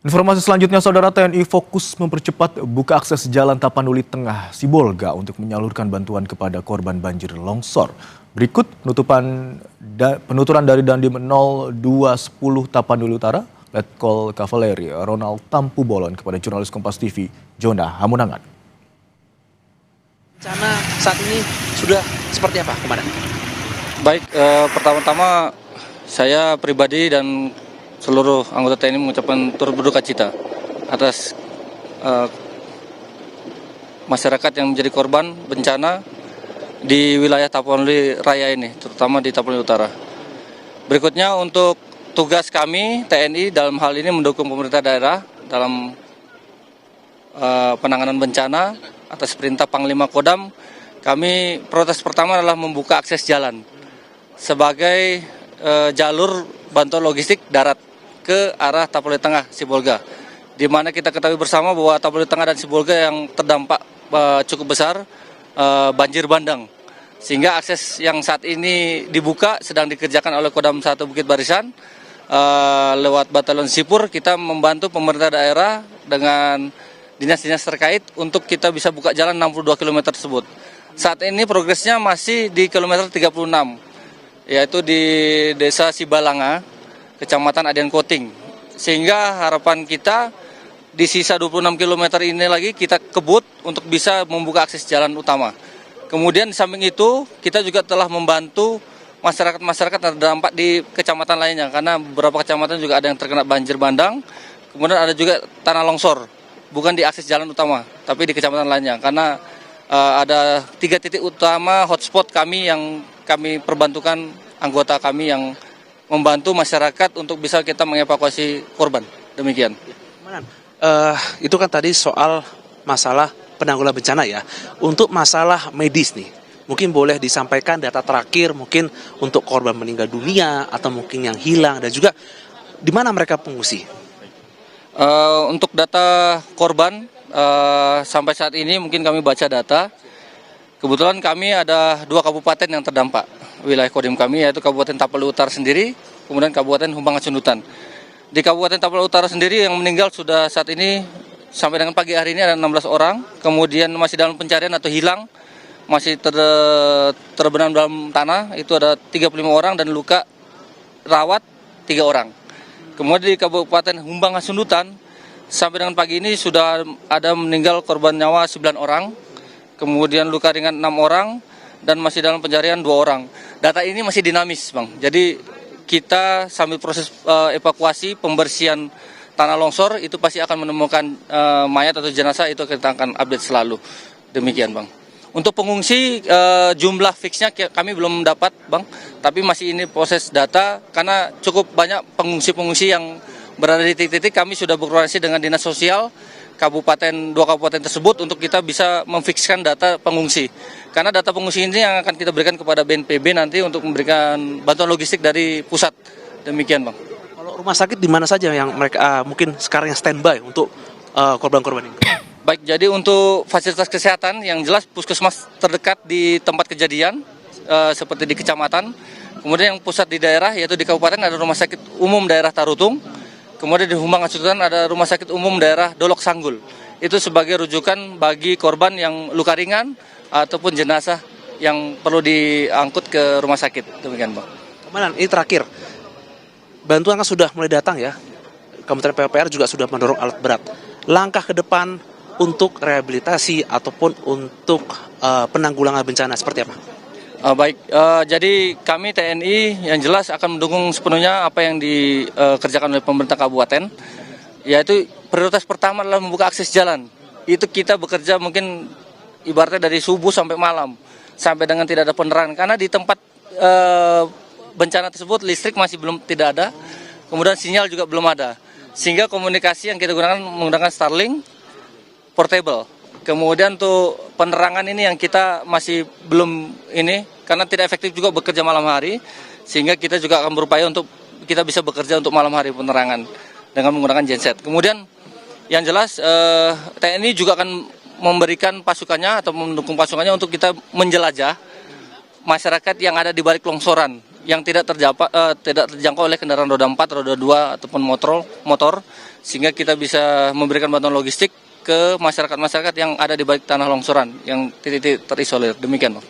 Informasi selanjutnya, Saudara, TNI fokus mempercepat buka akses Jalan Tapanuli Tengah Sibolga untuk menyalurkan bantuan kepada korban banjir longsor. Berikut penuturan dari Dandim 0210 Tapanuli Utara, Letkol Kavaleri Ronald Tampu Bolon kepada jurnalis Kompas TV, Jona Hamunangan. Rencana saat ini sudah seperti apa, Komandan? Baik, pertama-tama saya pribadi dan seluruh anggota TNI mengucapkan turut berduka cita atas masyarakat yang menjadi korban bencana di wilayah Tapanuli Raya ini, terutama di Tapanuli Utara. Berikutnya untuk tugas kami TNI dalam hal ini mendukung pemerintah daerah dalam penanganan bencana atas perintah Panglima Kodam. Kami prioritas pertama adalah membuka akses jalan sebagai jalur bantuan logistik darat ke arah Tapanuli Tengah Sibolga, di mana kita ketahui bersama bahwa Tapanuli Tengah dan Sibolga yang terdampak cukup besar banjir bandang, sehingga akses yang saat ini dibuka sedang dikerjakan oleh Kodam 1 Bukit Barisan lewat Batalion Sipur. Kita membantu pemerintah daerah dengan dinas-dinas terkait untuk kita bisa buka jalan 62 km tersebut. Saat ini progresnya masih di kilometer 36, yaitu di Desa Sibalanga, Kecamatan Adian Koting. Sehingga harapan kita di sisa 26 km ini lagi kita kebut untuk bisa membuka akses jalan utama. Kemudian di samping itu kita juga telah membantu masyarakat-masyarakat terdampak di kecamatan lainnya, karena beberapa kecamatan juga ada yang terkena banjir bandang. Kemudian ada juga tanah longsor, bukan di akses jalan utama, tapi di kecamatan lainnya. Karena ada 3 titik utama hotspot kami yang kami perbantukan anggota kami yang membantu masyarakat untuk bisa kita mengevakuasi korban. Demikian. Itu kan tadi soal masalah penanggulangan bencana ya. Untuk masalah medis nih, mungkin boleh disampaikan data terakhir mungkin untuk korban meninggal dunia atau mungkin yang hilang, dan juga di mana mereka pengungsi. Untuk data korban sampai saat ini mungkin kami baca data. Kebetulan kami ada 2 kabupaten yang terdampak wilayah kodim kami, yaitu Kabupaten Tapanuli Utara sendiri, kemudian Kabupaten Humbang Hasundutan. Di Kabupaten Tapanuli Utara sendiri yang meninggal sudah saat ini sampai dengan pagi hari ini ada 16 orang, kemudian masih dalam pencarian atau hilang, masih terbenam dalam tanah, itu ada 35 orang dan luka rawat 3 orang. Kemudian di Kabupaten Humbang Hasundutan sampai dengan pagi ini sudah ada meninggal korban nyawa 9 orang, kemudian luka ringan 6 orang, dan masih dalam pencarian 2 orang. Data ini masih dinamis, Bang. Jadi kita sambil proses evakuasi, pembersihan tanah longsor, itu pasti akan menemukan mayat atau jenazah, itu kita akan update selalu. Demikian, Bang. Untuk pengungsi, jumlah fixnya kami belum dapat, Bang. Tapi masih ini proses data, karena cukup banyak pengungsi-pengungsi yang berada di titik-titik. Kami sudah berkoordinasi dengan Dinas Sosial, 2 kabupaten tersebut untuk kita bisa memfikskan data pengungsi. Karena data pengungsi ini yang akan kita berikan kepada BNPB nanti untuk memberikan bantuan logistik dari pusat. Demikian, Bang. Kalau rumah sakit di mana saja yang mereka mungkin sekarang yang standby untuk korban-korban ini? Baik, jadi untuk fasilitas kesehatan yang jelas puskesmas terdekat di tempat kejadian seperti di kecamatan. Kemudian yang pusat di daerah yaitu di kabupaten ada Rumah Sakit Umum Daerah Tarutung. Kemudian di Humbang Hasundutan ada Rumah Sakit Umum Daerah Dolok Sanggul. Itu sebagai rujukan bagi korban yang luka ringan ataupun jenazah yang perlu diangkut ke rumah sakit. Demikian, Bang. Komandan, ini terakhir. Bantuan kan sudah mulai datang ya. Kementerian PUPR juga sudah mendorong alat berat. Langkah ke depan untuk rehabilitasi ataupun untuk penanggulangan bencana seperti apa? Baik, jadi kami TNI yang jelas akan mendukung sepenuhnya apa yang dikerjakan oleh pemerintah kabupaten, yaitu prioritas pertama adalah membuka akses jalan. Itu kita bekerja mungkin ibaratnya dari subuh sampai malam, sampai dengan tidak ada penerangan, karena di tempat bencana tersebut listrik masih tidak ada, kemudian sinyal juga belum ada, sehingga komunikasi yang kita gunakan menggunakan Starlink portable. Kemudian tuh penerangan ini yang kita masih belum ini, karena tidak efektif juga bekerja malam hari, sehingga kita juga akan berupaya untuk kita bisa bekerja untuk malam hari penerangan dengan menggunakan genset. Kemudian yang jelas TNI juga akan memberikan pasukannya atau mendukung pasukannya untuk kita menjelajah masyarakat yang ada di balik longsoran yang tidak terjangkau oleh kendaraan roda 4, roda 2 ataupun motor, sehingga kita bisa memberikan bantuan logistik ke masyarakat-masyarakat yang ada di balik tanah longsoran yang titik-titik terisolir. Demikian, Bang.